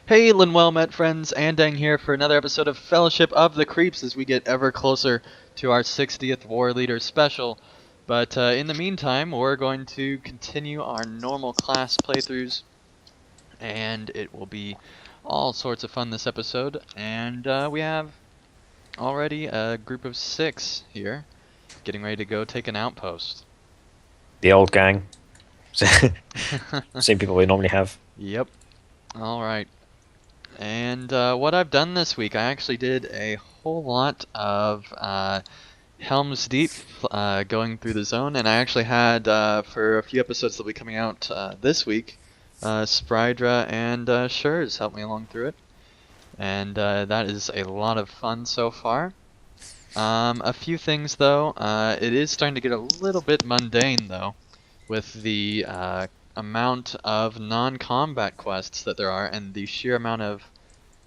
Hey, well met friends, Andang here for another episode of Fellowship of the Creeps as we get ever closer to our 60th War Leader special. But in the meantime, we're going to continue our normal class playthroughs, and it will be all sorts of fun this episode. And we have already a group of 6 here, getting ready to go take an outpost. The old gang. Same people we normally have. Yep. Alright. And what I've done this week, I actually did a whole lot of Helm's Deep going through the zone, and I actually had, for a few episodes that'll be coming out this week, Sprydra and Shurs helped me along through it. And that is a lot of fun so far. A few things though, it is starting to get a little bit mundane though, with the amount of non-combat quests that there are and the sheer amount of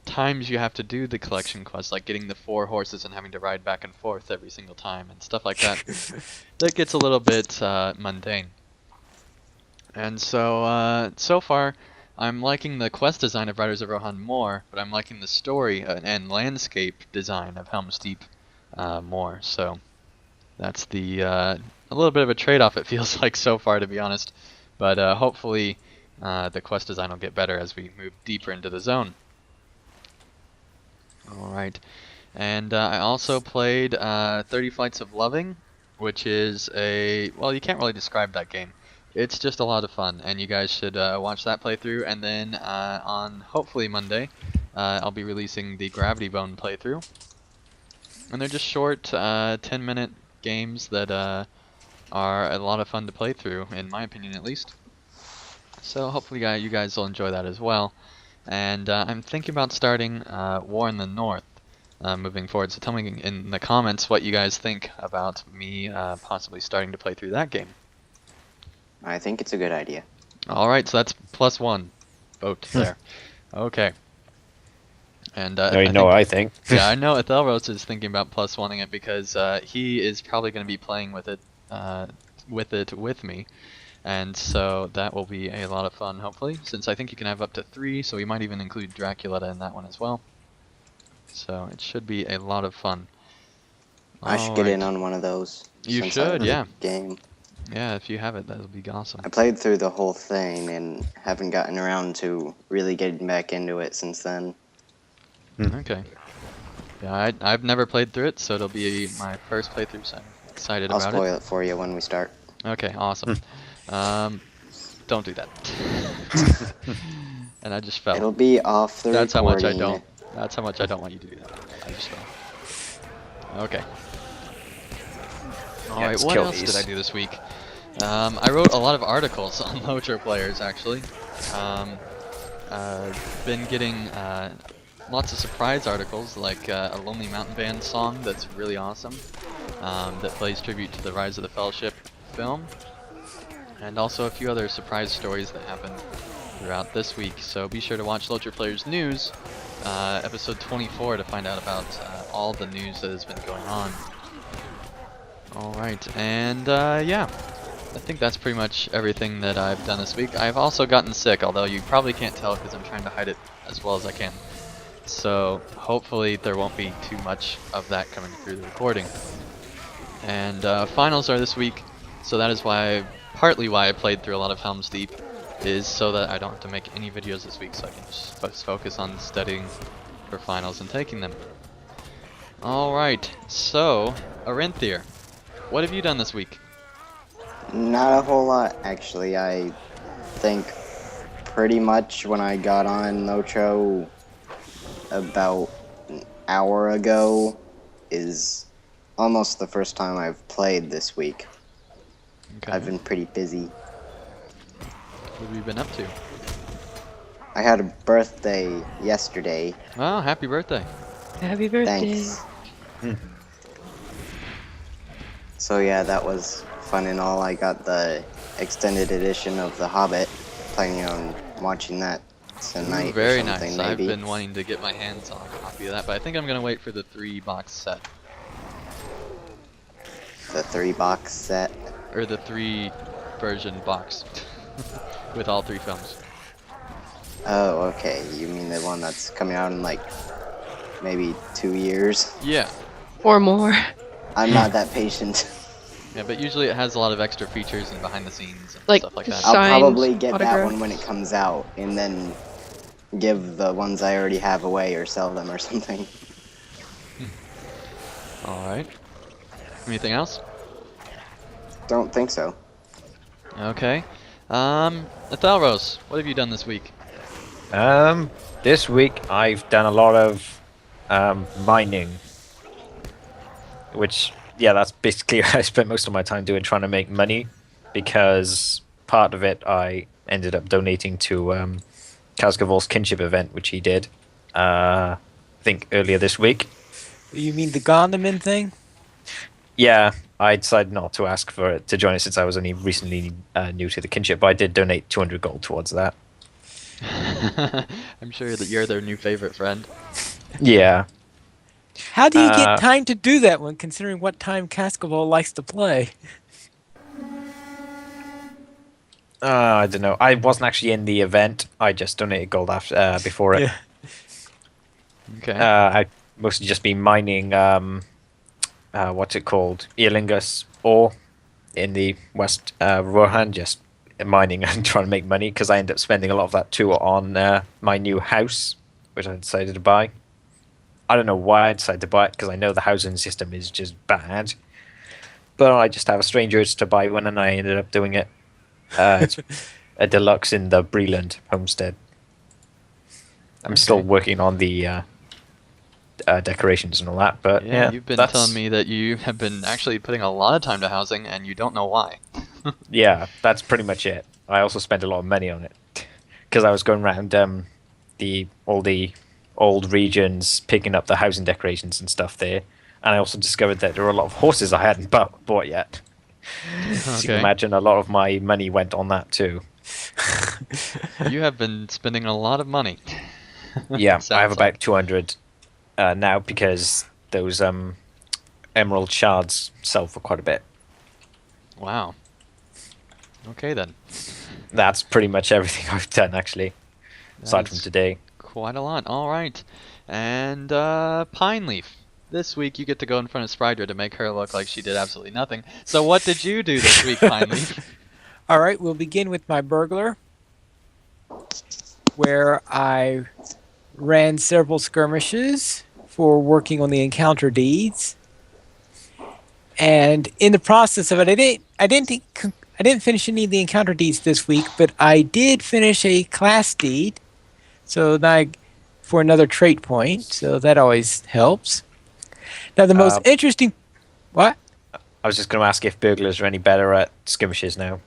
times you have to do the collection quests, like getting the 4 horses and having to ride back and forth every single time and stuff like that. That gets a little bit mundane. And so, so far, I'm liking the quest design of Riders of Rohan more, but I'm liking the story and landscape design of Helm's Deep more. So that's the a little bit of a trade-off it feels like so far, to be honest. But hopefully the quest design will get better as we move deeper into the zone. Alright, and I also played 30 Flights of Loving, which is well, you can't really describe that game. It's just a lot of fun, and you guys should watch that playthrough, and then on hopefully Monday, I'll be releasing the Gravity Bone playthrough. And they're just short 10-minute games that are a lot of fun to play through, in my opinion at least. So hopefully you guys will enjoy that as well. And I'm thinking about starting War in the North moving forward, so tell me in the comments what you guys think about me possibly starting to play through that game. I think it's a good idea. Alright, so that's +1 vote there. Okay. And I think. Yeah, I know Ethelros is thinking about +1ing it because he is probably going to be playing with it with me. And so that will be a lot of fun, hopefully, since I think you can have up to 3, so we might even include Draculetta in that one as well. So it should be a lot of fun. I should get in on one of those. You should, yeah. Game. Yeah, if you have it, that would be awesome. I played through the whole thing and haven't gotten around to really getting back into it since then. Okay. Yeah, I've never played through it, so it'll be my first playthrough, so I'm excited about it. I'll spoil it for you when we start. Okay, awesome. Don't do that. And I just fell. It'll be off the That's how much I recording. don't. That's how much I don't want you to do that. I just fell. Okay. Alright, what else did I do this week? I wrote a lot of articles on LOTRO players, actually. Been getting lots of surprise articles, like a Lonely Mountain Band song that's really awesome, that plays tribute to the Rise of the Fellowship film, and also a few other surprise stories that happened throughout this week. So be sure to watch LOTRO Players News, episode 24, to find out about all the news that has been going on. Alright, and yeah, I think that's pretty much everything that I've done this week. I've also gotten sick, although you probably can't tell because I'm trying to hide it as well as I can. So hopefully there won't be too much of that coming through the recording. And finals are this week, so that is partly why I played through a lot of Helm's Deep, is so that I don't have to make any videos this week, so I can just focus on studying for finals and taking them. Alright, so, Arinthier, what have you done this week? Not a whole lot, actually. I think pretty much when I got on LOTRO about an hour ago is almost the first time I've played this week. Okay. I've been pretty busy. What have you been up to? I had a birthday yesterday. Oh, happy birthday. Happy birthday. Thanks. So yeah, that was fun and all. I got the extended edition of The Hobbit. Planning on watching that tonight. Ooh, very or something, nice. maybe. I've been wanting to get my hands on a copy of that, but I think I'm going to wait for the 3-box set. The 3-box set. Or the 3-version box. With all 3 films. Oh, okay. You mean the one that's coming out in like maybe 2 years? Yeah. Or more. I'm not that patient. Yeah, but usually it has a lot of extra features and behind the scenes and Like stuff like the that. I'll Signed probably get that autograph. one when it comes out, and then give the ones I already have away or sell them or something. All right. Anything else? Don't think so. Okay. Athalros, what have you done this week? This week I've done a lot of mining, which that's basically what I spent most of my time doing, trying to make money, because part of it I ended up donating to Kaskavol's kinship event, which he did, I think earlier this week. You mean the Gondaman thing? Yeah, I decided not to ask for it to join it since I was only recently new to the kinship, but I did donate 200 gold towards that. I'm sure that you're their new favorite friend. Yeah. How do you get time to do that one, considering what time Cascavel likes to play? I don't know. I wasn't actually in the event. I just donated gold after before it. Yeah. Okay. I mostly just been mining. What's it called? Earlingus ore in the West Rohan, just mining and trying to make money, because I ended up spending a lot of that too on my new house, which I decided to buy. I don't know why I decided to buy it, because I know the housing system is just bad. But I just have a strange urge to buy one, and I ended up doing it. It's a deluxe in the Breland homestead. I'm still working on the decorations and all that, but Yeah, you've been telling me that you have been actually putting a lot of time to housing, and you don't know why. Yeah, that's pretty much it. I also spent a lot of money on it, because I was going around all the old regions, picking up the housing decorations and stuff there, and I also discovered that there were a lot of horses I hadn't bought yet. So you can imagine a lot of my money went on that too. You have been spending a lot of money. Yeah, I have Sounds about 200 now, because those emerald shards sell for quite a bit. Wow. Okay then. That's pretty much everything I've done, actually, aside from That's today. Quite a lot. All right. And Pine Leaf. This week you get to go in front of Sprydra to make her look like she did absolutely nothing. So what did you do this week, Pine Leaf? All right, we'll begin with my burglar, where I ran several skirmishes for working on the encounter deeds. And in the process of it, I didn't finish any of the encounter deeds this week, but I did finish a class deed. So now for another trait point, so that always helps. Now the most interesting... What? I was just going to ask if burglars are any better at skirmishes now.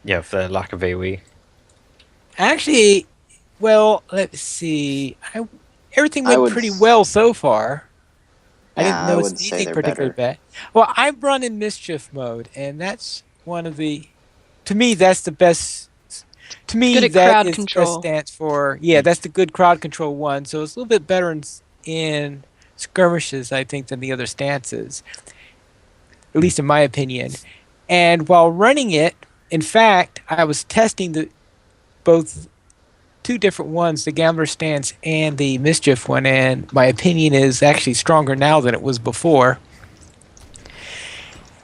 Yeah, for the lack of AoE. Actually, well, let's see. Everything went pretty well so far. I didn't notice anything particularly bad. Well, I'm running mischief mode, and that's one of the... To me, that's the best... To me, good at that crowd is control. the best stance for... Yeah, that's the good crowd control one. So it's a little bit better in skirmishes, I think, than the other stances. At least in my opinion. And while running it, in fact, I was testing both two different ones, the Gambler stance and the Mischief one, and my opinion is actually stronger now than it was before.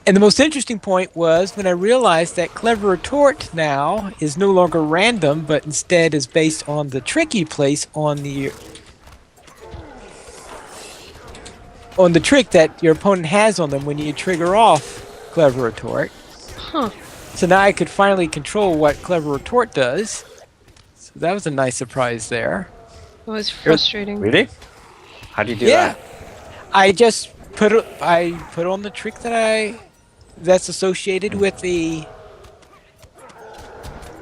And the most interesting point was when I realized that Clever Retort now is no longer random, but instead is based on the trick you place on the trick that your opponent has on them when you trigger off Clever Retort. Huh. So now I could finally control what Clever Retort does. So that was a nice surprise there. It was frustrating. Really? How do you do that? I just put on the trick that's associated with the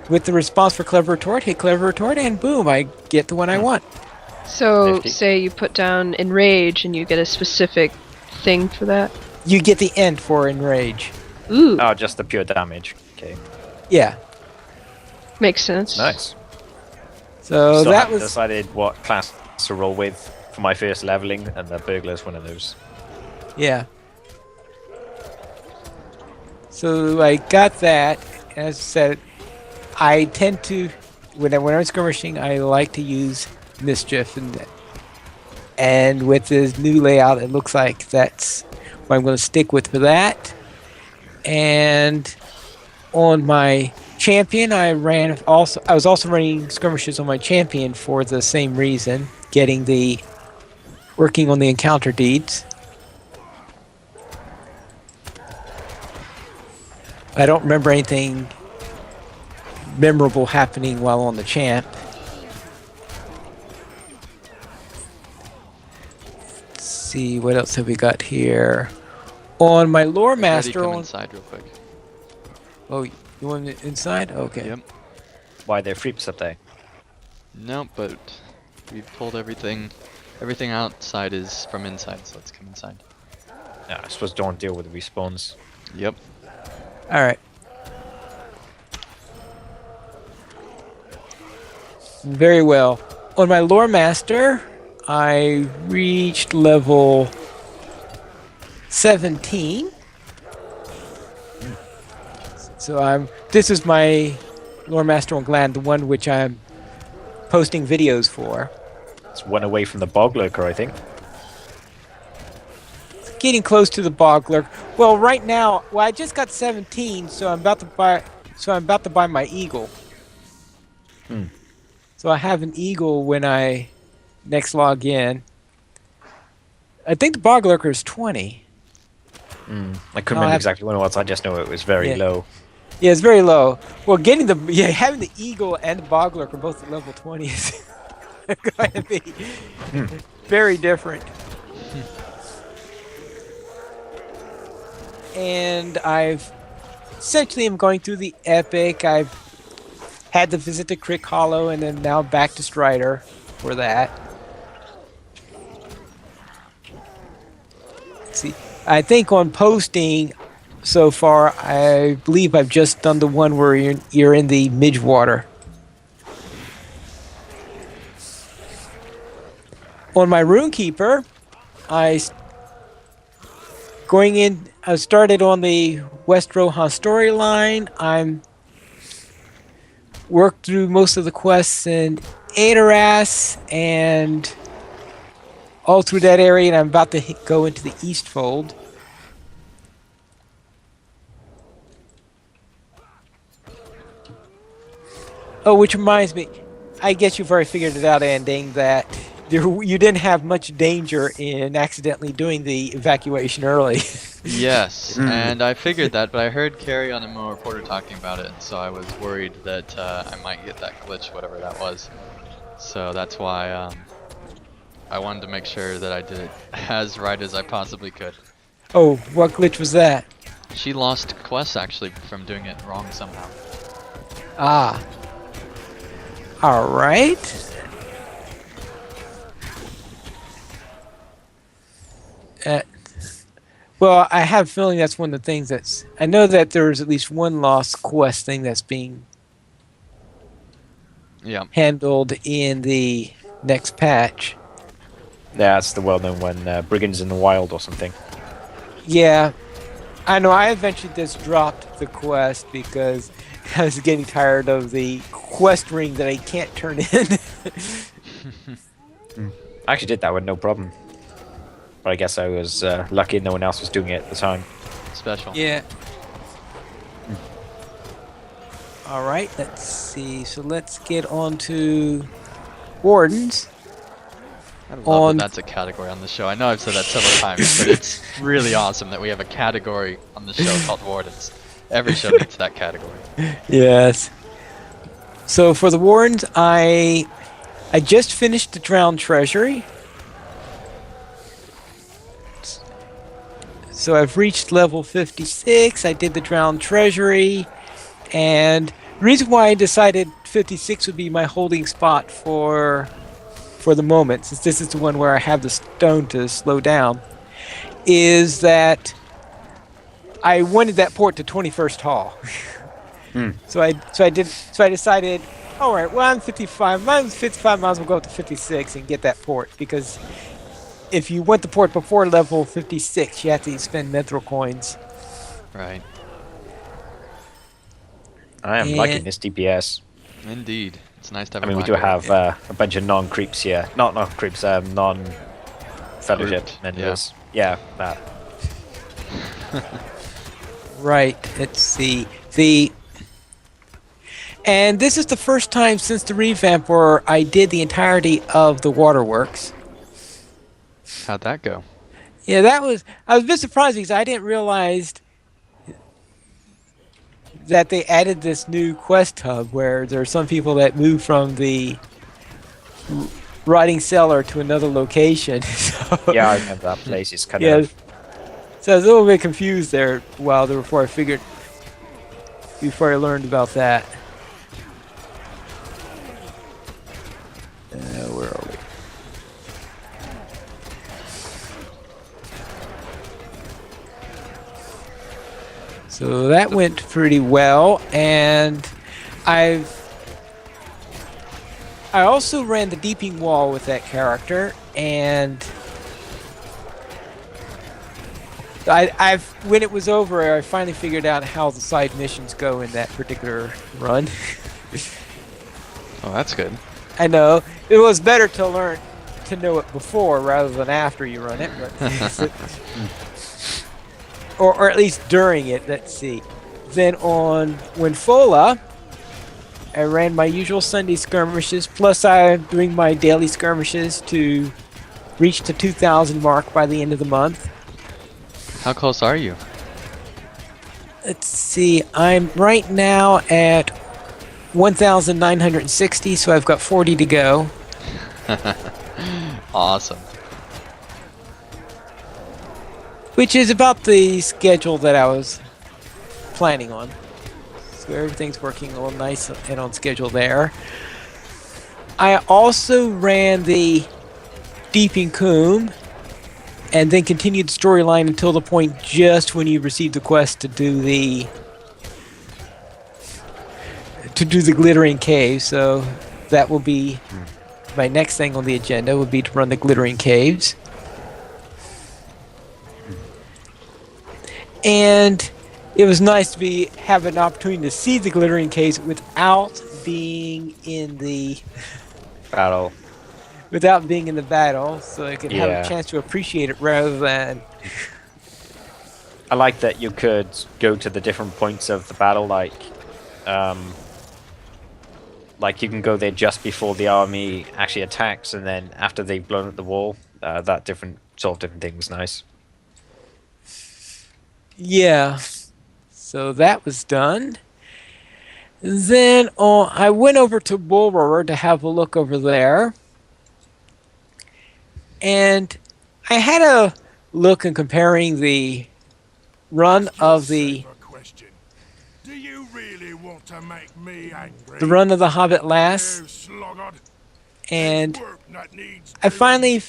response for Clever Retort. Hit Clever Retort, and boom, I get the one I want. So, Nifty. say you put down Enrage and you get a specific thing for that? You get the end for Enrage. Ooh, Oh, just the pure damage. Okay, Yeah. makes sense. nice. So Still that haven't was decided what class to roll with for my first leveling, and the burglar's one of those. yeah. So I got that. As I said, I tend to when I'm skirmishing, I like to use mischief, and with this new layout, it looks like that's what I'm going to stick with for that. And on my champion, I was also running skirmishes on my champion for the same reason, working on the encounter deeds. I don't remember anything memorable happening while on the champ. Let's see, what else have we got here? On my lore Ready, master. come inside real quick. Oh, you want it inside? Okay. Yep. Why, they're freeps up there? Nope, but we pulled everything. Everything outside is from inside, so let's come inside. No, I suppose don't deal with the respawns. Yep. All right. Very well. On my lore master, I reached level 17. So this is my lore master on Gland, the one which I'm posting videos for. It's one away from the bog lurker, I think. Getting close to the bog lurker. Well, right now, I just got 17, so I'm about to buy my eagle. So I have an eagle when I next log in. I think the bog lurker is 20. I couldn't remember exactly when it was. I just know it was very low. Yeah, it's very low. Well, having the eagle and the bog lurker both at level 20 is going to be very different. And I've essentially am going through the epic. I've had to visit the Crick Hollow and then now back to Strider for that. Let's see. I think on posting so far, I believe I've just done the one where you're in the Midgewater. On my Runekeeper, I started on the West Rohan storyline. I'm worked through most of the quests in Adoras and all through that area, and I'm about to go into the Eastfold. Oh, which reminds me, I guess you've already figured it out, Anding, that you didn't have much danger in accidentally doing the evacuation early. Yes, and I figured that, but I heard Carrie on the Mo Reporter talking about it, so I was worried that I might get that glitch, whatever that was. So that's why I wanted to make sure that I did it as right as I possibly could. Oh, what glitch was that? She lost quests actually from doing it wrong somehow. Ah. Alright. Well, I have a feeling that's one of the things I know that there's at least one lost quest thing that's being handled in the next patch. Yeah, it's the well-known one, Brigands in the Wild or something. Yeah. I know, I eventually just dropped the quest because I was getting tired of the quest ring that I can't turn in. I actually did that one, no problem. But I guess I was lucky no one else was doing it at the time. Special. Yeah. Alright, let's see. So let's get on to Wardens. I love that that's a category on the show. I know I've said that several times, but it's really awesome that we have a category on the show called Wardens. Every show needs that category. Yes. So for the Wardens, I just finished the Drowned Treasury. So I've reached level 56. I did the Drowned Treasury, and the reason why I decided 56 would be my holding spot for the moment, since this is the one where I have the stone to slow down, is that I wanted that port to 21st Hall. So I decided, all right, well, I'm 55. Mine's 55 miles. We'll go up to 56 and get that port, because if you want the port before level 56, you have to spend mithril coins. Right. I am liking this DPS. Indeed. It's nice to have I a mean, we do black have area. a bunch of non-creeps here. Not non-creeps, non-fellowship Grouped, members. Yeah, that. Right. Let's see. And this is the first time since the revamp where I did the entirety of the waterworks. How'd that go? Yeah, I was a bit surprised because I didn't realize that they added this new quest hub where there are some people that move from the rotting cellar to another location. So, Yeah, I remember that place. It's kind yeah, of. so I was a little bit confused there before I learned about that. Where are we? So that went pretty well, and I also ran the deeping wall with that character, and when it was over, I finally figured out how the side missions go in that particular run. Oh, that's good. I know it was better to know it before rather than after you run it, but or at least during it. Let's see. Then on Winfola, I ran my usual Sunday skirmishes, plus I'm doing my daily skirmishes to reach the 2,000 mark by the end of the month. How close are you? Let's see. I'm right now at 1,960, so I've got 40 to go. Awesome. Which is about the schedule that I was planning on. So everything's working all nice and on schedule there. I also ran the Deeping Coombe and then continued the storyline until the point just when you received the quest to do the Glittering Cave. So that will be my next thing on the agenda, would be to run the Glittering Caves. And it was nice to have an opportunity to see the Glittering Caves without being in the Battle. battle, so I could have Yeah. a chance to appreciate it rather than. I like that you could go to the different points of the battle, like you can go there just before the army actually attacks, and then after they've blown up the wall. That different thing was nice. Yeah. So that was done. Then I went over to Bull Roarer to have a look over there. And I had a look in comparing the run of the Do you really want to make me angry? The Hobbit Lass, You sluggard. and There's work that needs I doing. finally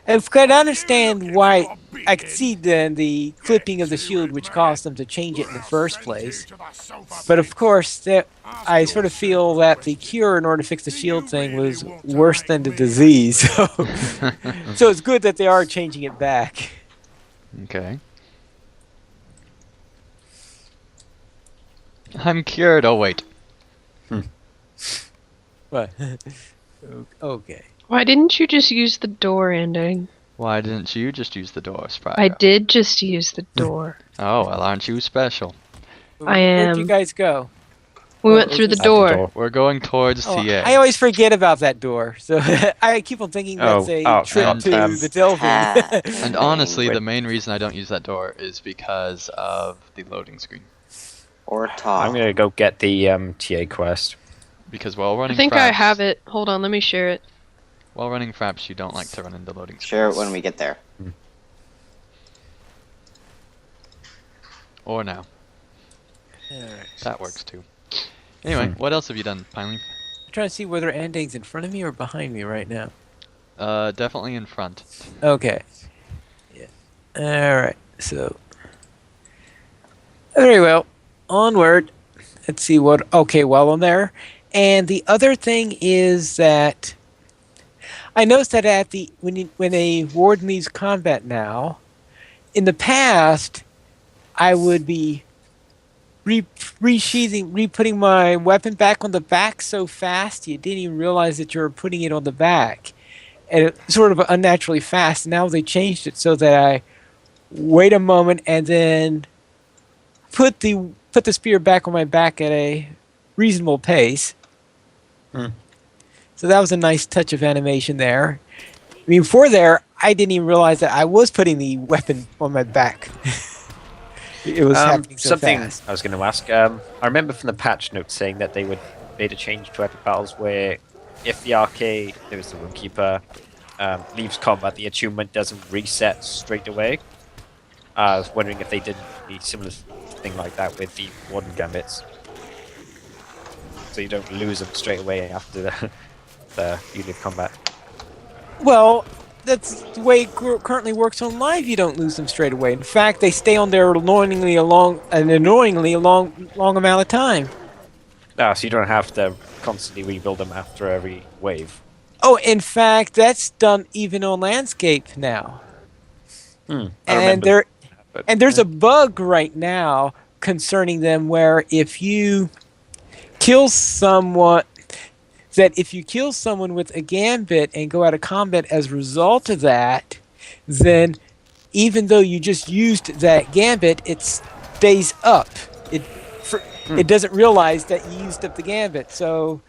I could understand why. I could see the clipping of the shield, which caused them to change it in the first place. But of course, I sort of feel that the cure in order to fix the shield thing was worse than the disease. So it's good that they are changing it back. Okay. I'm cured. Oh, wait. But okay. Why didn't you just use the door ending? Why didn't you just use the door, Spyro? I did just use the door. Oh, well, aren't you special? Where'd you am. guys go? We went Oh, through the just- door. We're going towards Oh, TA. I always forget about that door, so I keep on thinking that's a trip and, to the Delving. And honestly, the main reason I don't use that door is because of the loading screen. Or I'm talk. gonna go get the TA quest. Because while running I think fraps, I have it. Hold on, let me share it. While running fraps, you don't like to run into loading screens. Share it when we get there. Or now. Alright. That works too. Anyway, what else have you done, Pineleaf? I'm trying to see whether ending's in front of me or behind me right now. Definitely in front. Okay. Yeah. Alright, so. Very well. Onward. Let's see what. Okay, well, I'm there. And the other thing is that I noticed that when a warden leaves combat now, in the past, I would be re-putting my weapon back on the back so fast, you didn't even realize that you were putting it on the back. And it's sort of unnaturally fast. Now they changed it so that I wait a moment and then put the spear back on my back at a reasonable pace. So that was a nice touch of animation there. I mean, before there, I didn't even realize that I was putting the weapon on my back. It was happening so something fast. I was going to ask. I remember from the patch notes saying that they would made a change to epic battles where if the arcade, there was the Roomkeeper, leaves combat, the attunement doesn't reset straight away. I was wondering if they did a similar thing like that with the Warden Gambits. So you don't lose them straight away after you leave combat. Well, that's the way it currently works on live. You don't lose them straight away. In fact, they stay on there annoyingly long amount of time. Ah, so you don't have to constantly rebuild them after every wave. Oh, in fact, that's done even on landscape now. I And remember that, but- there's a bug right now concerning them where if you kill someone with a gambit and go out of combat as a result of that, then even though you just used that gambit, it stays up. It doesn't realize that you used up the gambit. So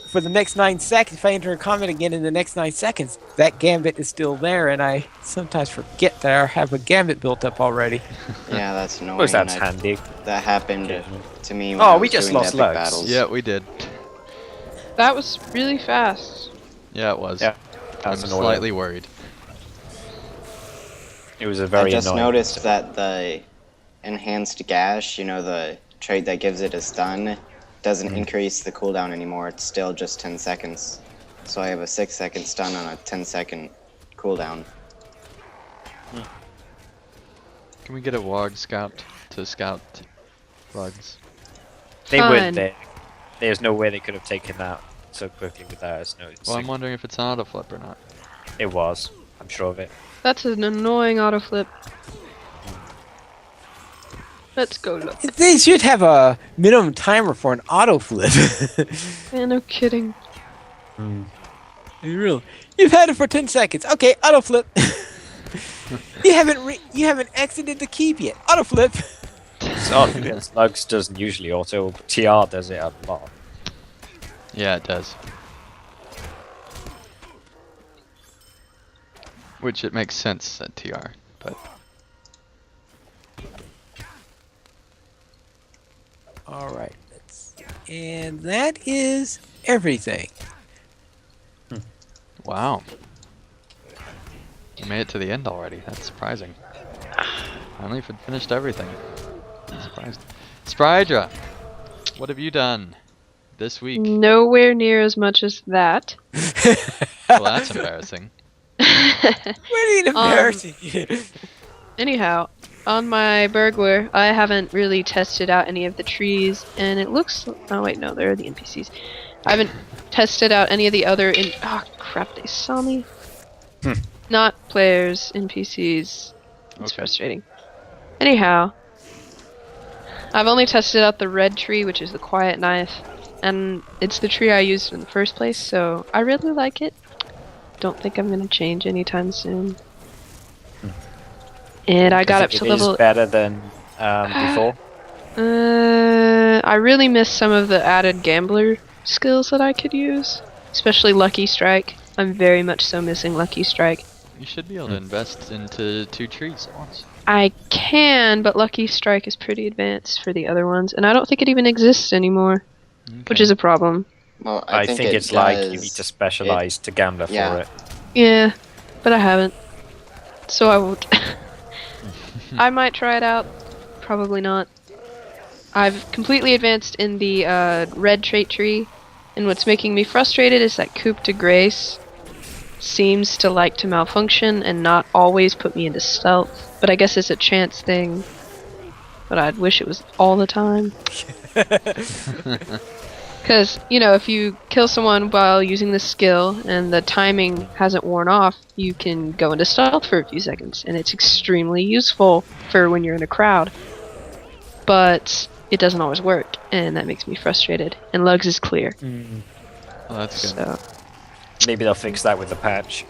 for the next 9 seconds, if I enter a combat again in the next 9 seconds, that gambit is still there, and I sometimes forget that I have a gambit built up already. Yeah, that's annoying. Well, that's handy. That happened to me when Oh, I we was just doing lost the epic Lux. battles. Yeah, we did. That was really fast. Yeah, it was. Yeah, I'm that's annoying. slightly worried. It was a very I just annoying. noticed that the enhanced gash, the trait that gives it a stun, doesn't increase the cooldown anymore. It's still just 10 seconds. So I have a 6-second stun on a 10-second cooldown. Can we get a Wog Scout to scout Wogs? They Fine. wouldn't. There's no way they could have taken that so quickly without us. No, Well, I'm wondering if it's an auto flip or not. it was. I'm sure of it. That's an annoying autoflip. Let's go look. They should have a minimum timer for an auto flip. Yeah, no kidding. Real. You've had it for 10 seconds. Okay, auto flip. you haven't exited the keep yet. Auto flip. So Slugs doesn't usually auto. TR does it a lot. Yeah, it does. Which it makes sense at TR, but All right. And that is everything. wow. You made it to the end already. That's surprising. Finally finished everything. I'm surprised. Sprydra, what have you done this week? Nowhere near as much as that. Well, that's embarrassing. What are you embarrassing? Anyhow, on my burglar, I haven't really tested out any of the trees, and it looks. Oh wait, no, they're the NPCs. I haven't tested out any of the other. Oh crap! They saw me. Not players, NPCs. It's frustrating. Anyhow, I've only tested out the red tree, which is the quiet knife, and it's the tree I used in the first place. So I really like it. Don't think I'm gonna change anytime soon. And I got up to It level. is better than before. I really miss some of the added gambler skills that I could use, especially Lucky Strike. I'm very much so missing Lucky Strike. You should be able to invest into 2 trees at once. I can, but Lucky Strike is pretty advanced for the other ones, and I don't think it even exists anymore, which Okay. is a problem. Well, I think it it's like you does- need to specialize to gambler yeah. for it. Yeah, but I haven't, so I won't. I might try it out. Probably not. I've completely advanced in the red trait tree, and what's making me frustrated is that Coupe de Grace seems to like to malfunction and not always put me into stealth. But I guess it's a chance thing. But I'd wish it was all the time. Because, if you kill someone while using this skill and the timing hasn't worn off, you can go into stealth for a few seconds. And it's extremely useful for when you're in a crowd. But it doesn't always work, and that makes me frustrated. And Lugs is clear, Well, that's good. so Maybe they'll fix that with the patch.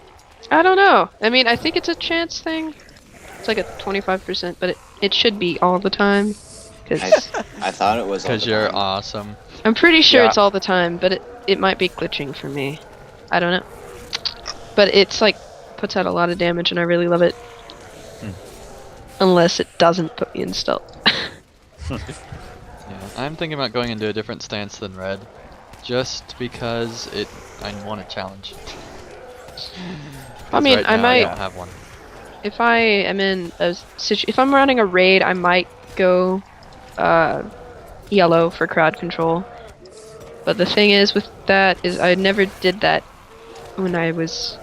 I don't know. I mean, I think it's a chance thing. It's like a 25%, but it should be all the time. Because I thought it was all Because the you're time. awesome. I'm pretty sure Yeah. it's all the time, but it might be glitching for me. I don't know. But it's like puts out a lot of damage, and I really love it. Unless it doesn't put me in stealth. Yeah, I'm thinking about going into a different stance than red, just because I want a challenge. I mean, right I now, might- I don't have one. If I am in a if I'm running a raid, I might go yellow for crowd control. But the thing is with that is I never did that when I was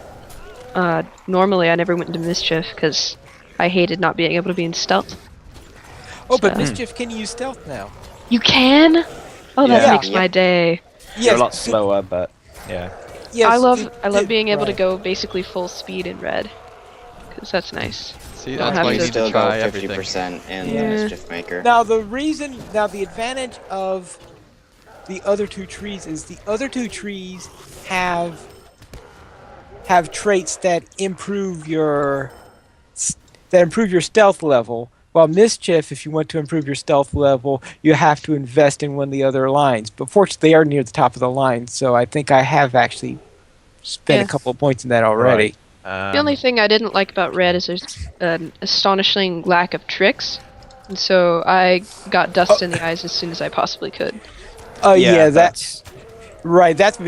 normally I never went into mischief because I hated not being able to be in stealth. Oh, but So- Mischief can use stealth now. You can? Oh, that Yeah. makes my day. You're a lot Yes, slower, but yeah. yes, I love did- being able to right. go basically full speed in red. Because that's nice. See, Don't that's have why You you to- need still to go try 50% everything. in Yeah. the Mischief Maker. Now the advantage of the other two trees is the other two trees have traits that improve your stealth level. While Mischief, if you want to improve your stealth level, you have to invest in one of the other lines. But fortunately, they are near the top of the line, so I think I have actually spent Yeah. a couple of points in that already. The only thing I didn't like about red is there's an astonishing lack of tricks. And so I got dust in the eyes as soon as I possibly could. Oh yeah, that's right. That's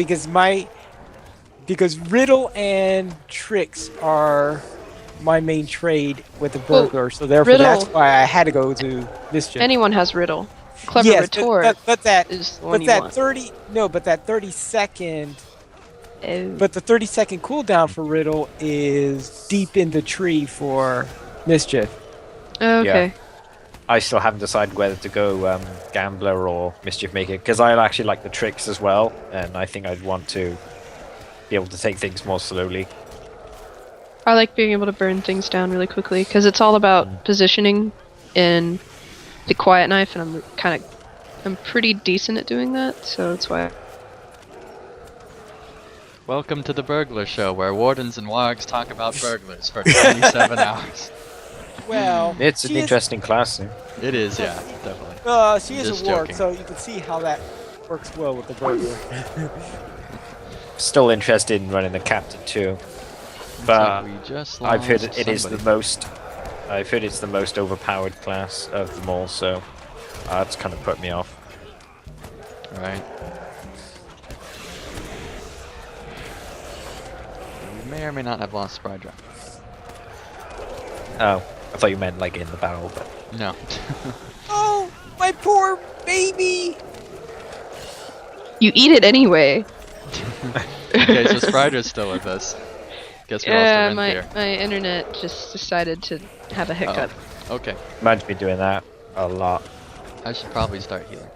because Riddle and Tricks are my main trade with the Well, burglar, so therefore Riddle- that's why I had to go to Mischief. Anyone has riddle. Clever yes, retort but that is the one but you that want. 30-second Oh. but the 30-second cooldown for Riddle is deep in the tree for Mischief. Okay. I still haven't decided whether to go Gambler or Mischief Maker, because I actually like the tricks as well, and I think I'd want to be able to take things more slowly. I like being able to burn things down really quickly because it's all about positioning in the quiet knife, and I'm pretty decent at doing that, so that's why. Welcome to the Burglar Show, where wardens and wargs talk about burglars for 27 hours. Well, It's an she is- interesting class. It is, yeah, definitely. She is Just a warg, joking. so you can see how that works well with the burglar. Still interested in running the captain too, but So we just I've heard lost it is the somebody. most. I've heard it's the most overpowered class of them all, so that's kind of put me off. Right. We may or may not have lost Spry Drop. Oh, I thought you meant like in the barrel, but No. Oh, my poor baby! You eat it anyway. Okay, so Spryder's still with us. Guess we Yeah, lost the Renth my internet just decided to have a hiccup. Oh, okay. imagine me doing that a lot. I should probably start healing.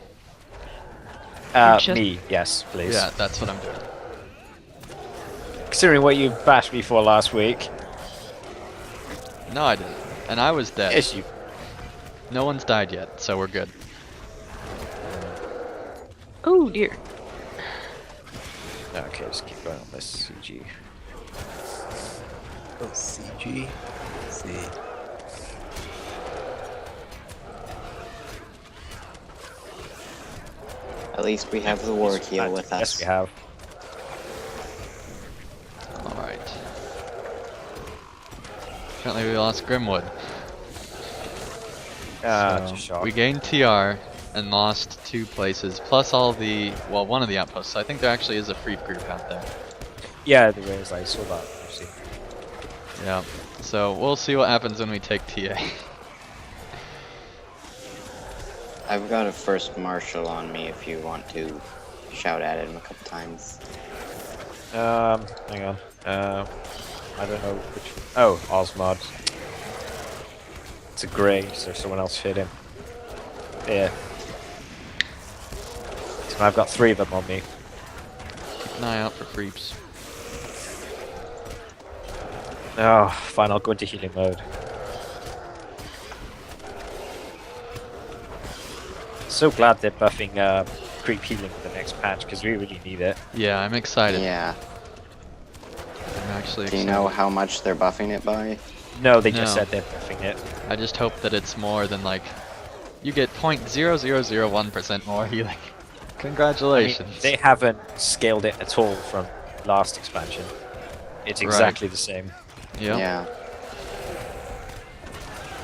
just- Me, yes, please. Yeah, that's what I'm doing. Considering what you bashed me for last week, No, I didn't. And I was dead. yes, you. No one's died yet, so we're good. Oh dear. Okay, just keep going on this CG. Oh, CG. Let's see. At least we have the war heal with us. Yes, we have. Alright. Apparently we lost Grimwood. Just So, shocked. we gained TR and lost 2 places, plus all the, well, one of the outposts. So I think there actually is a free group out there. Yeah, there is. I saw that. Actually. Yeah. So we'll see what happens when we take TA. I've got a first marshal on me if you want to shout at him a couple times. Hang on. I don't know which. Oh, Osmod. It's a grey, so someone else hit him. Yeah. So I've got 3 of them on me. Keep an eye out for creeps. Oh, fine. I'll go into healing mode. so glad they're buffing creep healing for the next patch because we really need it. Yeah, I'm excited. Yeah. I'm actually Do you excited. know how much they're buffing it by? No, they just No. said they're buffing it. I just hope that it's more than like you get 0.0001% more healing. I mean, Congratulations. they haven't scaled it at all from last expansion. It's Right. exactly the same. Yep. Yeah.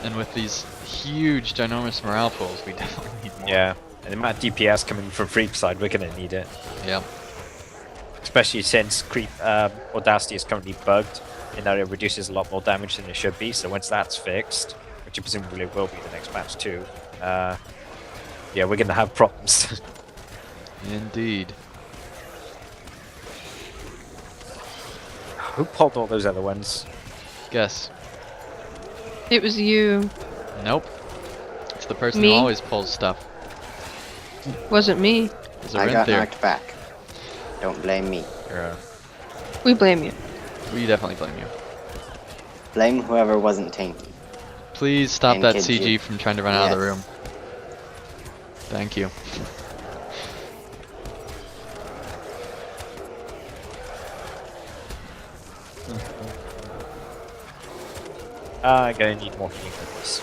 And with these huge, ginormous morale pools, we definitely need more. Yeah, and the amount of DPS coming from Freak side, we're gonna need it. Yep. Especially since Creep Audacity is currently bugged, in that it reduces a lot more damage than it should be. So once that's fixed, which it presumably will be the next patch too, yeah, we're gonna have problems. Indeed. Who pulled all those other ones? Guess. It was you. Nope. It's the person Me? who always pulls stuff. Wasn't me. It's I got Arinthir. knocked back. Don't blame me. Yeah. We blame you. We definitely blame you. Blame whoever wasn't tanky. Please stop And that kid CG you. from trying to run out of the Yes. room. Thank you. I'm gonna need more healing for this.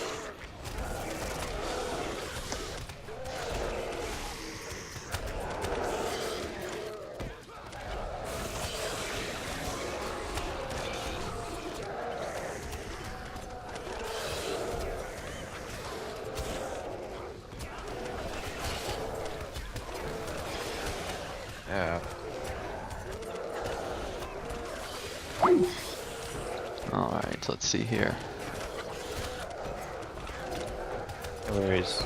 Yeah. Alright, let's see here. Where is?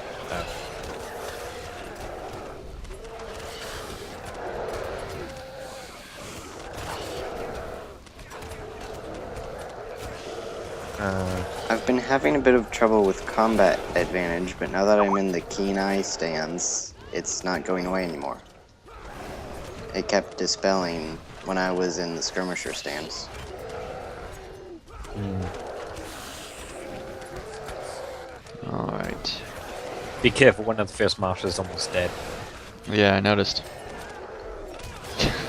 I've been having a bit of trouble with combat advantage, but now that I'm in the keen eye stance, it's not going away anymore. It kept dispelling when I was in the skirmisher stance. Alright. Be careful, one of the first marshals is almost dead. Yeah, I noticed.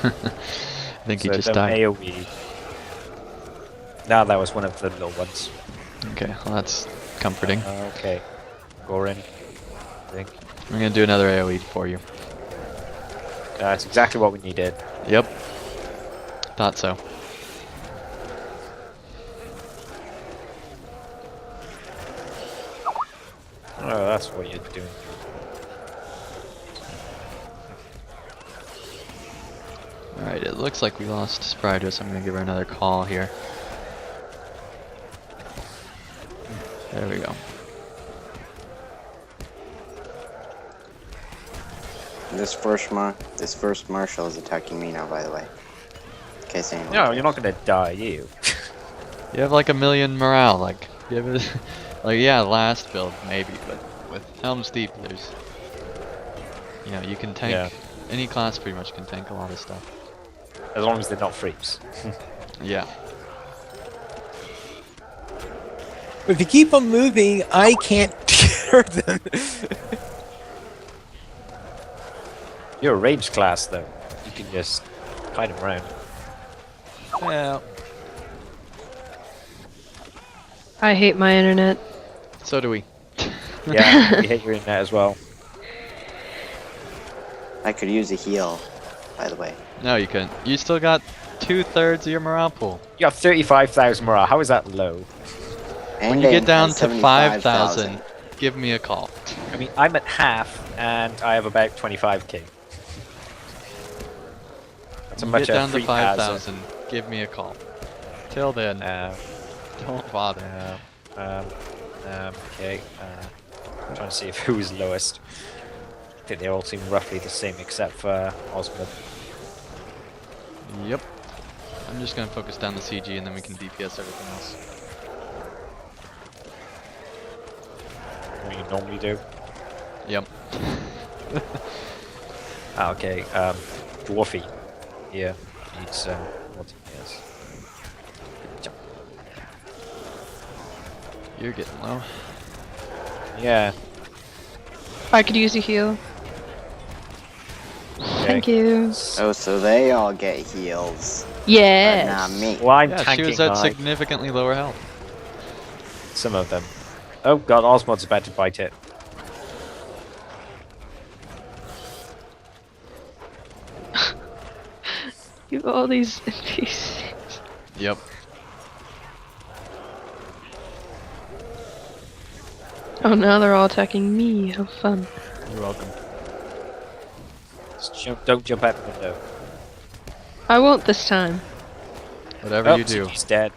I think he So just don't died. AoE. Now that was one of the little ones. Okay, well that's comforting. Okay. Gorin, I think. I'm gonna do another AoE for you. That's exactly what we needed. Yep. Thought so. Oh, that's what you're doing. Alright, it looks like we lost Spryder, so I'm gonna give her another call here. There we go. This first marshal is attacking me now, by the way. In case anyone No, cares. you're not gonna die, you. You have like 1,000,000 morale, like, you have like, yeah, last build, maybe, but with Helm's Deep, there's, you know, you can tank, Yeah. any class pretty much can tank a lot of stuff. As long as they're not freaks. Yeah. If you keep on moving, I can't hurt them. You're a ranged class, though. You can just hide them around. Well, I hate my internet. So do we. Yeah, we hate your internet as well. I could use a heal, by the way. No, you couldn't. You still got 2/3 of your morale pool. You have 35,000 morale. How is that low? And When you get Aim down has to 5,000, 75,000. give me a call. I mean, I'm at half, and I have about 25k. That's a When you much get down to free pass. 5,000, give me a call. Till then, don't bother. Okay. I'm trying to see who's lowest. I think they all seem roughly the same except for Osmond. Yep. I'm just gonna focus down the CG and then we can DPS everything else. What you normally do. Yep. Okay. Dwarfy. Yeah. Needs what he has. Jump. You're getting low. Yeah. I could use a heal. Thank you. Oh, so they all get heals, but Yes. not me. Well, I'm Yeah, she tanking was at like significantly lower health. some of them. Oh god, Osmod's about to bite it. You have all these NPCs. Yep. Oh, now they're all attacking me. How fun. You're welcome. Just don't jump out the window. I won't this time. Whatever Oh, you do. CG's dead.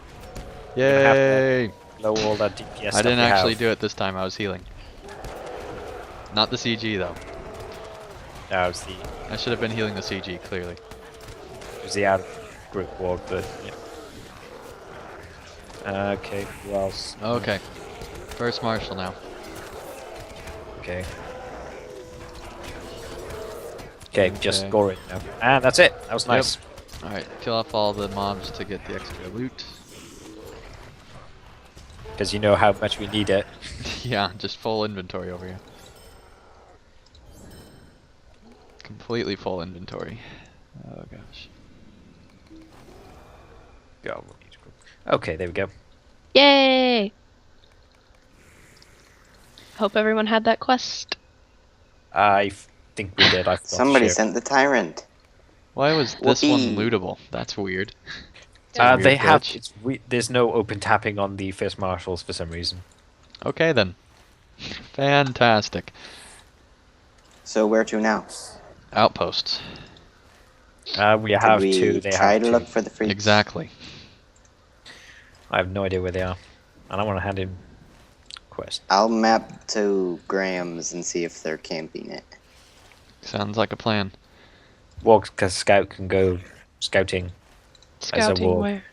Yay! Blow all that DPS I stuff didn't we actually have. do it this time. I was healing. Not the CG though. No, it I should have been healing the CG clearly. was the out group ward, but yeah. Okay, who else? Okay. First Marshal now. Okay. Okay, just Okay. score it now. And that's it. That was nice. Alright, kill off all the mobs to get the extra loot. Because you know how much we need it. Yeah, just full inventory over here. Completely full inventory. Oh gosh. Go. Okay, there we go. Yay! Hope everyone had that quest. I think we did. I forgot to Somebody share. sent the tyrant. Why was this one Whoopee. lootable? That's weird. It's a They weird have. glitch. There's no open tapping on the first marshals for some reason. Okay then. Fantastic. So where to now? Outposts. We have Did we two. They try have to two. look for the freaks? Exactly. I have no idea where they are, and I want to hand in quest. I'll map to Graham's and see if they're camping it. Sounds like a plan. Well, because Scout can go scouting. Scouting ward. where?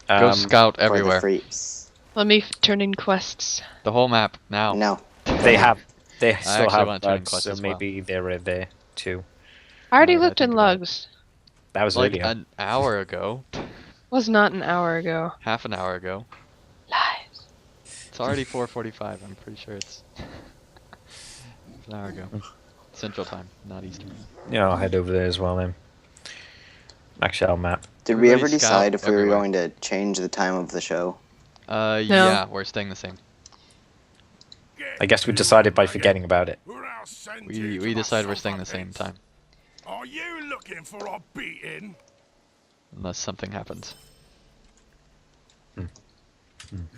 Go Um, scout For the everywhere. freaks. Let me turn in quests. The whole map now. No. They have. They still actually have want to turn bugs, quest so as well. maybe they're there too. I already Now that I looked in think about it. logs. That was Like earlier. an hour ago. Was not an hour ago. Half an hour ago. Lies. It's already 4:45. I'm pretty sure it's an hour ago. Central time, not Eastern. Yeah, I'll head over there as well then. Max Shell map. Did we ever Everybody scout decide if we were everywhere. going to change the time of the show? Yeah, we're staying the same. I guess we decided by forgetting about it. Who else sent We you to decided my we're staying the same suburbs? time, Are you looking for a beating? unless something happens.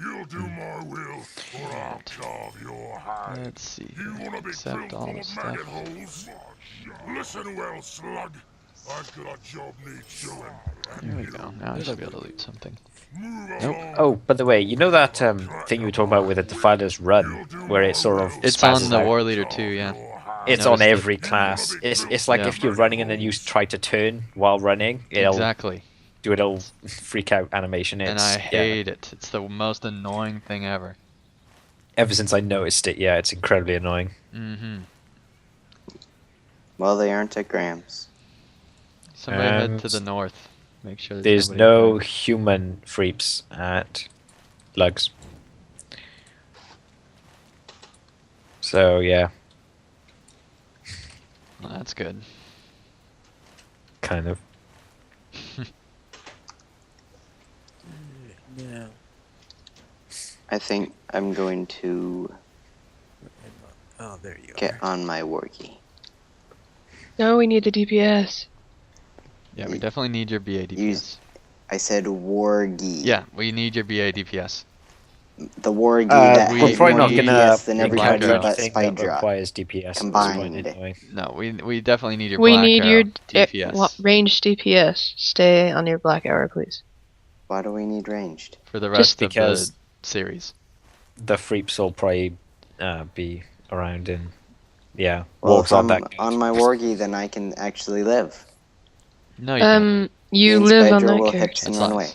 You'll do my will, or I'll carve your hand. Let's see. You wanna be Accept filled all full the of stuff. maggot holes? Listen well, slug. I've got a job needs doing. There we go. Now I should be able to loot something. Move Nope. along. Oh, by the way, you know that thing you were talking about with the Defiler's Run, where it sort of It's spazzes on the out? War Leader too, yeah. It's on noticed it. every class. It's like Yeah. if you're running and then you try to turn while running, it'll Exactly. do a little freak out animation. And It's, I yeah. hate it. It's the most annoying thing ever. Ever since I noticed it, yeah, it's incredibly annoying. Mm-hmm. Well, they aren't at Graham's. Somebody head And to the north. Make sure There's nobody no there. human freeps at Lugs. So yeah, Well, that's good. kind of. No. I think I'm going to Oh, there you get are. on my wargie. No, we need the DPS. Yeah, we definitely need your BA DPS. Use- I said wargie. Yeah, we need your BA DPS. The wargie Uh, that we- has we're probably more not need gonna DPS than Black everybody Arrow. but anything that Spydra. requires DPS. It's Combined. quite annoying. No, we definitely need your We Black need Arrow your DPS ranged DPS. Stay on your black arrow, please. Why do we need ranged? for the rest of because- the series. The freeps will probably be around and yeah, Well, wargs if aren't I'm that good. on my wargie, then I can actually live. No, you can't. You Me and live on Spydra that will character. hitch and That's run us. away.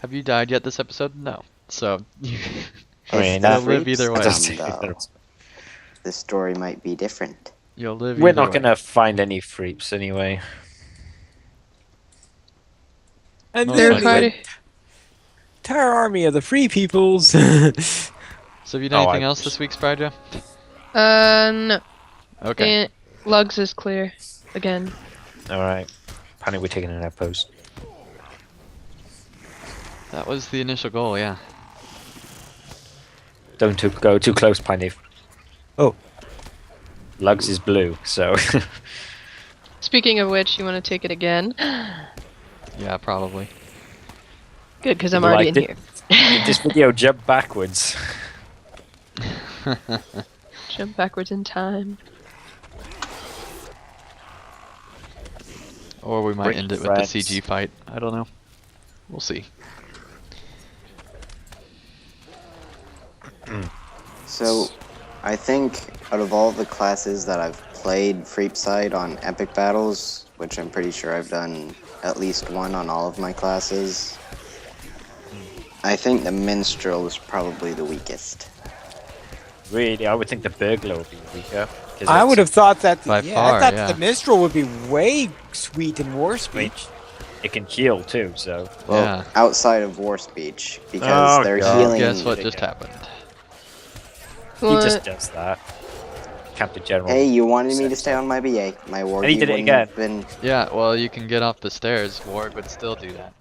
Have you died yet this episode? No. So you I mean, If that the live freaks either way. come, Just- though, the story might be different. you'll live. We're either not way. gonna find any freeps anyway. And Most They're there's likely. the quite entire army of the free peoples. So have you done Oh, anything I- else this week, Spydra? No. Okay. Lugs is clear. Again. Alright. Apparently we're taking an outpost. That was the initial goal, yeah. Don't go too close, Piney. Oh. Lugs is blue, so... Speaking of which, you want to take it again? Yeah, probably. Good, because I'm already in Did here. this video jump backwards? Jump backwards in time. Or we might Bring end it with friends. the CG fight. I don't know. We'll see. So, I think out of all the classes that I've played Freepside on Epic Battles, which I'm pretty sure I've done at least one on all of my classes, I think the Minstrel is probably the weakest. Really, I would think the burglar would be weaker. 'cause I it's- would have thought that. By I far, thought yeah. the minstrel would be way sweet in war I mean, speech. it can heal too, so... Well, Yeah. outside of War Speech, because Oh, they're God. healing. Guess what it just again. happened? He What? just does that. Captain General. Hey, you wanted me to said stay so. on my BA. My Wargy And he did it wouldn't again. have been. Yeah, well, you can get off the stairs. Ward would still do that.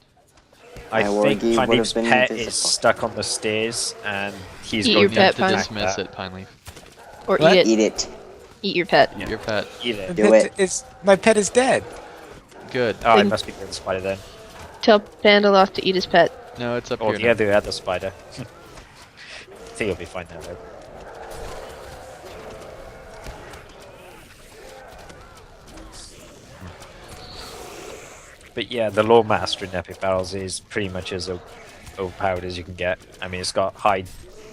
I My think Wargy would Piney's have been pet invisible. is stuck on the stairs, and he's Eat going your You to have pet, to Pine. dismiss that. it, Pineleaf. Or What? eat it. Eat it. Eat your pet. Yeah. Your pet. Eat it. Do it. It's my pet is dead. Good. Oh, I Then- must be the other spider then. Tell Pandaloff to eat his pet. No, it's up Or here. the now. other spider. I think he'll be fine now though. But yeah, the Law Master in Epic Battles is pretty much as overpowered as you can get. I mean, it's got high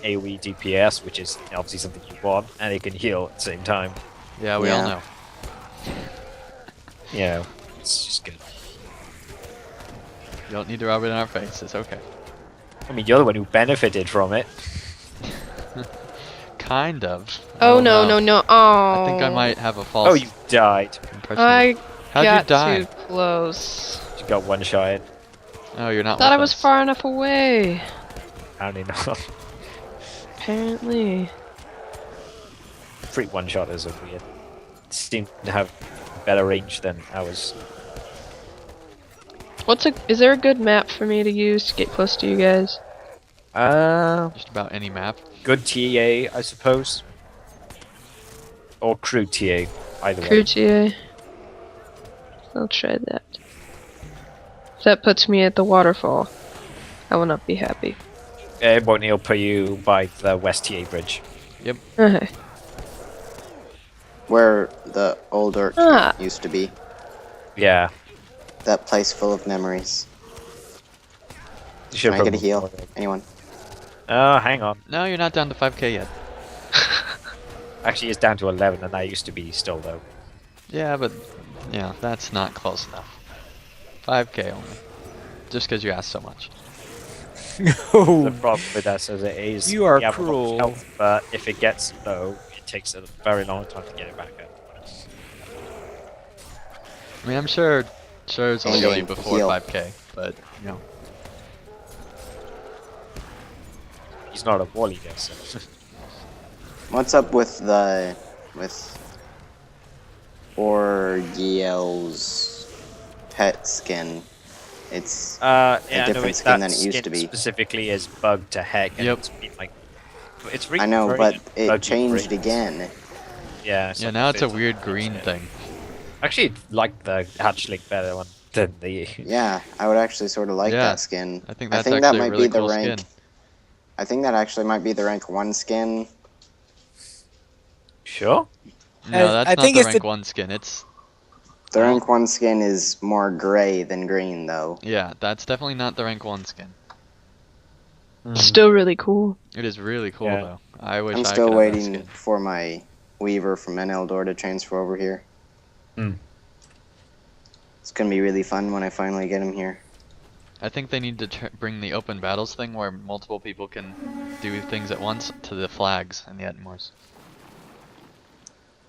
AoE DPS, which is obviously something you want, and it can heal at the same time. Yeah, we all Yeah. know. You know, it's just good. You don't need to rub it in our face. It's okay. I mean, you're the one who benefited from it. Kind of. I Oh don't no, know. no, no. Oh. I think I might have a false Oh, you died. impression. I How'd you got die? too close. You got one shot. Oh, you're not. Thought I with was us. far enough away. Apparently not. Apparently. Free one shotters are weird. Seem to have better range than ours. Is there a good map for me to use to get close to you guys? Just about any map. Good TA, I suppose. Or crew TA, either Crew way. TA. I'll try that. If that puts me at the waterfall, I will not be happy. It won't he'll put you by the West TA bridge. Okay. Where the old Orc Ah. used to be. Yeah. That place full of memories. You should Can I get a probably- heal? Anyone? Oh, hang on. No, you're not down to 5k yet. Actually, it's down to 11, and that used to be still though. Yeah, but yeah, that's not close enough. 5k only. Just because you asked so much. The Oh, problem with us as it is, You are we have a lot of cruel. health, but if it gets low, it takes a very long time to get it back up. I mean, I'm sure it's only And going a before heal. 5k, but you know. He's not a war leader, so. What's up with Orgiel's pet skin? It's Yeah, different no, skin that than it used skin to be. Specifically is bugged to heck. And Yep. It's been like, it's really I know, very but it buggy changed green. again. Yeah. Yeah, now it's a weird green thing. Actually, like the hatchling better one than the. Yeah, I would actually sort of like Yeah, that skin. I think I that's think that actually a might really be the cool rank. skin. I think that actually might be the rank 1 skin. Sure. No, that's I not think the it's rank the- 1 skin. It's The rank 1 skin is more gray than green, though. yeah, that's definitely not the rank 1 skin. Still really cool. It is really cool Yeah. though. I wish I'm I still could have that waiting skin. for my Weaver from Eldor to transfer over here. Hmm. It's gonna be really fun when I finally get him here. I think they need to bring the open battles thing where multiple people can do things at once to the flags and the Atmores.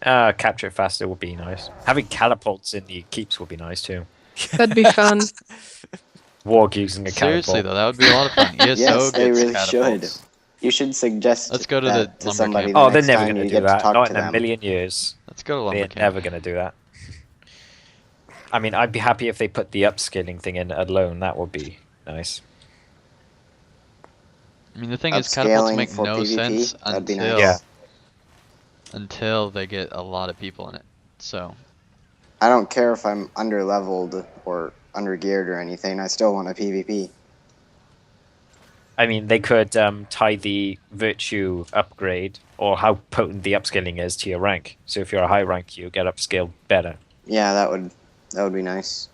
Capture it faster would be nice. Having catapults in the keeps would be nice too. That'd be fun. Warg using a Seriously catapult. though, that would be a lot of fun. ESO Yes, they gets really catapults. You should suggest Let's go to that the to lumber somebody camp. the Oh, they're next never time going you to do get to that. talk Not to in a them. million years. Let's go to lumber They're camp. never going to do that. I mean, I'd be happy if they put the upscaling thing in alone. That would be nice. I mean, the thing is, catapults Upscaling make for no PvP, sense that'd be until nice. until they get a lot of people in it. So I don't care if I'm under leveled or under geared or anything. I still want a PvP. I mean, they could tie the virtue upgrade or how potent the upscaling is to your rank. So if you're a high rank, you get upscaled better. Yeah, that would be nice.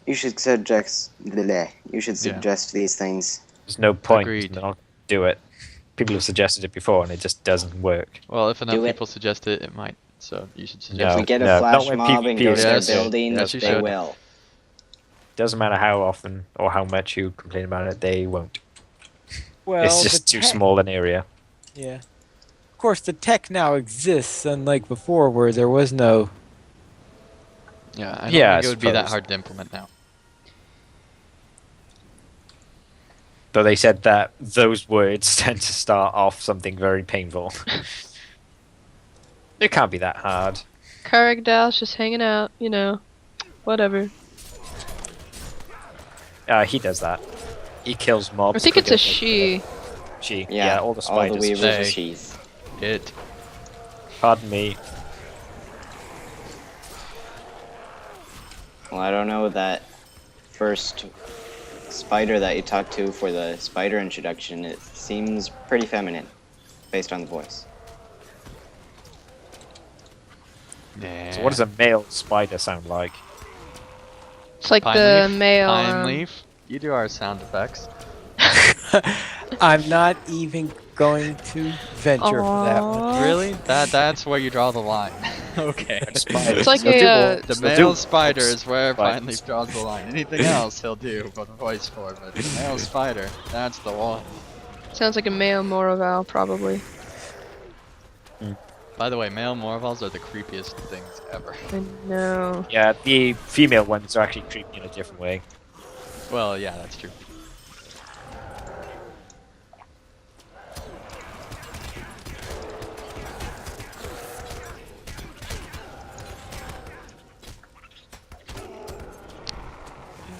You should suggest these things. There's no point Agreed. to not do it. People have suggested it before, and it just doesn't work. well, if enough Do it. people suggest it, it might. So you should If suggest No. we get a not flash when mob and PvP go is to their yes, building, yes, you they should. will. Doesn't matter how often or how much you complain about it, they won't. Well, It's the just too tech- small an area. Yeah. Of course, the tech now exists, unlike before, where there was no. Yeah, I don't Yeah, think I it would be that suppose. hard to implement now. Though they said that those words tend to start off something very painful. It can't be that hard. Karagdal's just hanging out, you know. Whatever. He does that. He kills mobs. I think it's a quicker than she. She. Yeah, all the spiders. weavers They- are she's. It. Pardon me. Well, I don't know that first spider that you talked to for the spider introduction. It seems pretty feminine, based on the voice. Nah. So what does a male spider sound like? It's like Pine the leaf? male. Pine leaf. You do our sound effects. I'm not even going to venture for that one. Aw. Really? That's where you draw the line. okay. It's like They'll a, do uh, more. The They'll male do spider more is where spiders. Pine Leaf draws the line. Anything else he'll do but a voice for, but the male spider, that's the one. Sounds like a male Moraval, probably. By the way, male Morvals are the creepiest things ever. I know. Yeah, the female ones are actually creepy in a different way. Well, yeah, that's true.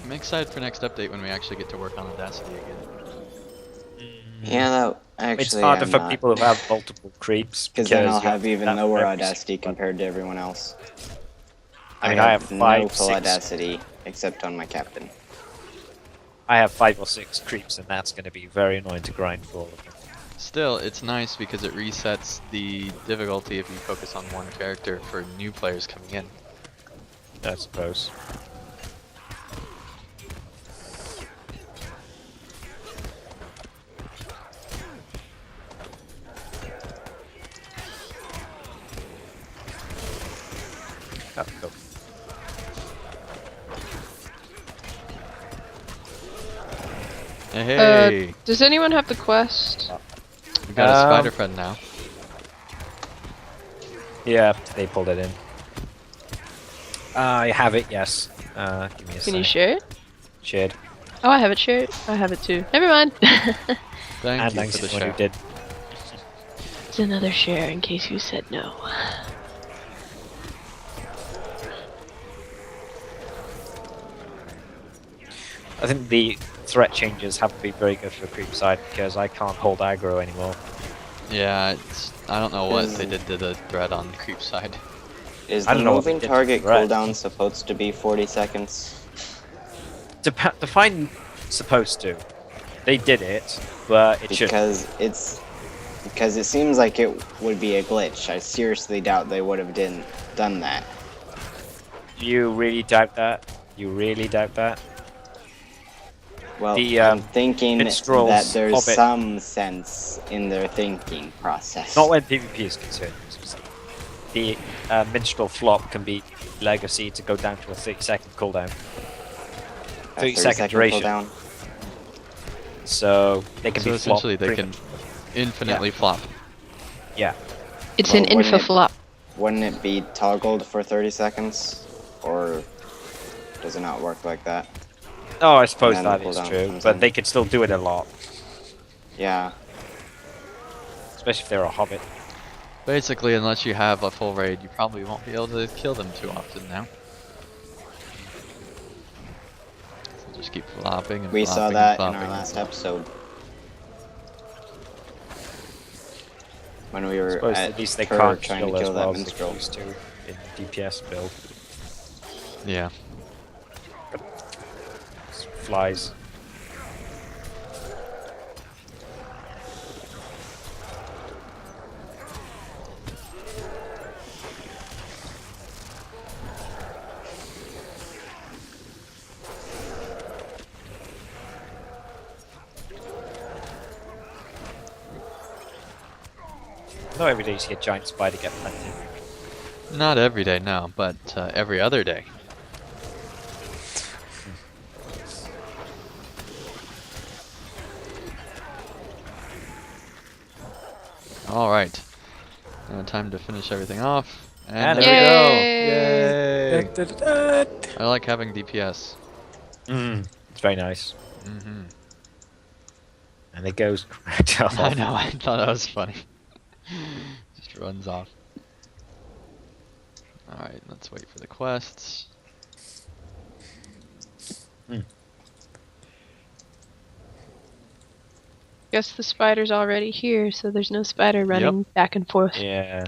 I'm excited for next update when we actually get to work on Audacity again. Yeah, that It's actually harder I'm for not. people who have multiple creeps Because then I'll you have even that lower for every audacity single one. compared to everyone else. I mean, I have no 5, full 6. audacity except on my captain. I have 5 or 6 creeps, and that's going to be very annoying to grind for all of them. Still, it's nice because it resets the difficulty if you focus on one character for new players coming in. I suppose. Oh, cool. Hey, Does anyone have the quest? we got a spider friend now. Yeah, they pulled it in. I have it, yes. Give me a Can you sec. share it? Shared. Oh, I have it shared. I have it too. Never mind. Thank And you thanks for to the the one share. who did. It's another share in case you said no. I think the threat changes haven't been very good for the creep side because I can't hold aggro anymore. Yeah, I don't know what they did to the thread on the creep side. Is I the don't know what they moving did to target the red. cooldown supposed to be 40 seconds? Define supposed to. They did it, but it should. Because it seems like it would be a glitch. I seriously doubt they would have done that. You really doubt that? You really doubt that? Well, The, I'm thinking minstrels that there's Hobbit- some sense in their thinking process. Not when PvP is concerned. The minstrel flop can be legacy to go down to a 30-second cooldown. A 30-second duration. cooldown. So they can So be flop. essentially, they pretty can much- infinitely flop. Yeah. It's Well, an wouldn't it- infoflop. Wouldn't it be toggled for 30 seconds? Or does it not work like that? Oh, I suppose And then that the is cooldown true, comes but in. they could still do it a lot. Yeah. Especially if they're a hobbit. Basically, unless you have a full raid, you probably won't be able to kill them too often now. So just keep flopping and We saw flopping and that in flopping our and last flopping. episode. When we I were suppose at at least they Tur can't trying to kill as kill that well as they minstrel. used to in DPS build. Yeah. Flies. Not every day you see a giant spider get planted. Not every day, no, but every other day. Alright. Time to finish everything off. And And there we go! Yay! Yay! Da-da-da. I like having DPS. It's very nice. Mm-hmm. And it goes I know, I thought that was funny. Just runs off. Alright, let's wait for the quests. Guess the spider's already here, so there's no spider running back and forth. Yeah.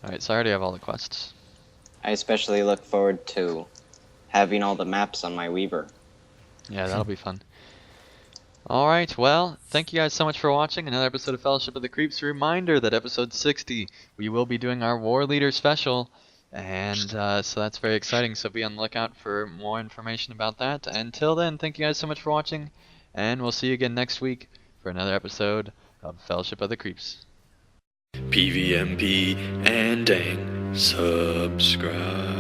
Alright, so I already have all the quests. I especially look forward to having all the maps on my Weaver. Yeah, that'll be fun. Alright, well, thank you guys so much for watching another episode of Fellowship of the Creeps. Reminder that episode 60, we will be doing our War Leader special. And so that's very exciting, so be on the lookout for more information about that. Until then, thank you guys so much for watching, and we'll see you again next week for another episode of Fellowship of the Creeps. PVMP and dang, subscribe.